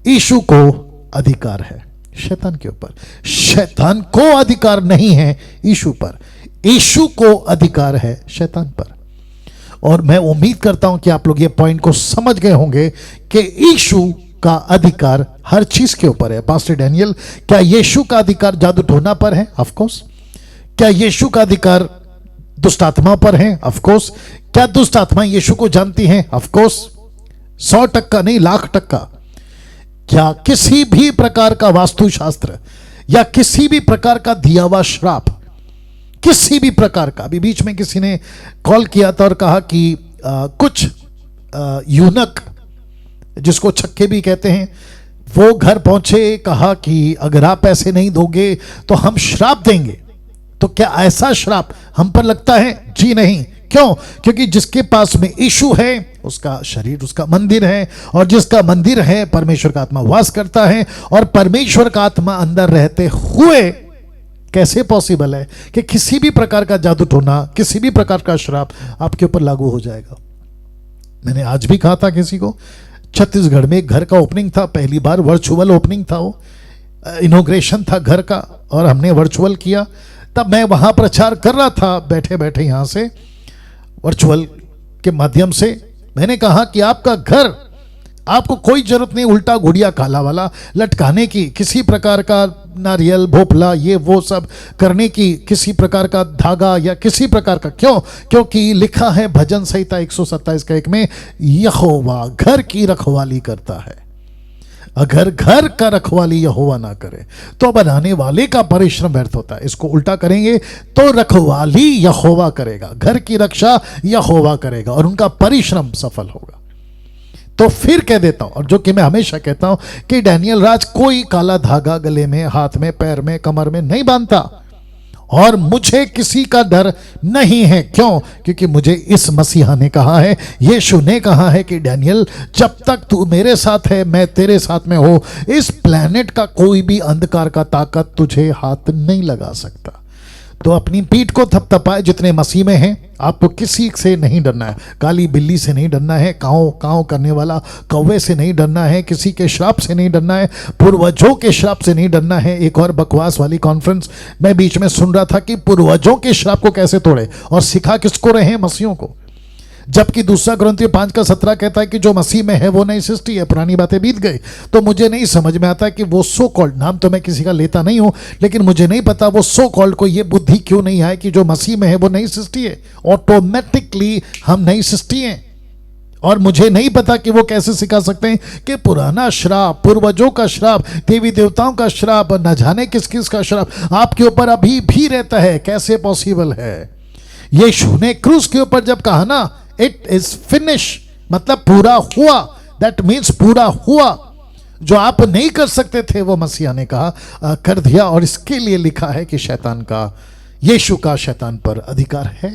यीशु को अधिकार है शैतान के ऊपर, शैतान को अधिकार नहीं है यीशु पर, यीशु को अधिकार है शैतान पर। और मैं उम्मीद करता हूं कि आप लोग ये पॉइंट को समझ गए होंगे कि यीशु का अधिकार हर चीज के ऊपर है। पास्टर डैनियल, क्या यीशु का अधिकार जादू टोना पर है? Of course. क्या यीशु का अधिकार दुष्ट आत्मा पर है? Of course. क्या दुष्ट आत्मा यीशु को जानती हैं? Of course. 100% नहीं, 1,00,000%। क्या किसी भी प्रकार का वास्तुशास्त्र या किसी भी प्रकार का दिया हुआ श्राप, किसी भी प्रकार का, अभी बीच में किसी ने कॉल किया था और कहा कि कुछ यूनक, जिसको छक्के भी कहते हैं, वो घर पहुंचे, कहा कि अगर आप पैसे नहीं दोगे तो हम श्राप देंगे। तो क्या ऐसा श्राप हम पर लगता है? जी नहीं। क्यों? क्योंकि जिसके पास में यीशु है उसका शरीर उसका मंदिर है, और जिसका मंदिर है परमेश्वर का आत्मा वास करता है, और परमेश्वर का आत्मा अंदर रहते हुए कैसे पॉसिबल है कि किसी भी प्रकार का जादू टोना, किसी भी प्रकार का श्राप आपके ऊपर लागू हो जाएगा? मैंने आज भी कहा था किसी को, छत्तीसगढ़ में एक घर का ओपनिंग था, पहली बार वर्चुअल ओपनिंग था, वो इनॉग्रेशन था घर का, और हमने वर्चुअल किया। तब मैं वहां प्रचार कर रहा था बैठे बैठे, यहां से वर्चुअल के माध्यम से। मैंने कहा कि आपका घर, आपको कोई जरूरत नहीं उल्टा गुड़िया काला वाला लटकाने की, किसी प्रकार का नारियल भोपला ये वो सब करने की, किसी प्रकार का धागा या किसी प्रकार का। क्यों? क्योंकि लिखा है भजन संहिता 127 का 1 में, यहोवा घर की रखवाली करता है। अगर घर का रखवाली यहोवा ना करे तो बनाने वाले का परिश्रम व्यर्थ होता है। इसको उल्टा करेंगे तो रखवाली यहोवा करेगा, घर की रक्षा यहोवा करेगा, और उनका परिश्रम सफल होगा। तो फिर कह देता हूं, और जो कि मैं हमेशा कहता हूं, कि डैनियल राज कोई काला धागा गले में, हाथ में, पैर में, कमर में नहीं बांधता, और मुझे किसी का डर नहीं है। क्यों? क्योंकि मुझे इस मसीहा ने कहा है, यीशु ने कहा है कि डैनियल, जब तक तू मेरे साथ है मैं तेरे साथ में हो, इस प्लेनेट का कोई भी अंधकार का ताकत तुझे हाथ नहीं लगा सकता। तो अपनी पीठ को थपथपाए जितने मसीह में हैं, आपको किसी से नहीं डरना है। काली बिल्ली से नहीं डरना है, काँव काँव करने वाला कौवे से नहीं डरना है, किसी के श्राप से नहीं डरना है, पूर्वजों के श्राप से नहीं डरना है। एक और बकवास वाली कॉन्फ्रेंस मैं बीच में सुन रहा था कि पूर्वजों के श्राप को कैसे तोड़े, और सिखा किसको रहे हैं? मसीहों को। जबकि 2 कुरिन्थियों 5:17 कहता है कि जो मसीह में है वो नई सृष्टि है, पुरानी बातें बीत गई। तो मुझे नहीं समझ में आता कि वो सो कॉल्ड, नाम तो मैं किसी का लेता नहीं हूं, लेकिन मुझे नहीं पता वो सो कॉल्ड को ये बुद्धि क्यों नहीं है कि जो मसीह में है वो नई सृष्टि है। ऑटोमेटिकली हम नई सृष्टि हैं, और मुझे नहीं पता कि वो कैसे सिखा सकते हैं कि पुराना श्राप, पूर्वजों का श्राप, देवी देवताओं का श्राप, न जाने किस किस का श्राप आपके ऊपर अभी भी रहता है। कैसे पॉसिबल है? यीशु ने क्रूस के ऊपर जब कहा ना, इट इज फिनिश, मतलब पूरा हुआ, दैट मीन्स पूरा हुआ। जो आप नहीं कर सकते थे वो मसीहा ने कहा कर दिया, और इसके लिए लिखा है कि शैतान का, यीशु का शैतान पर अधिकार है।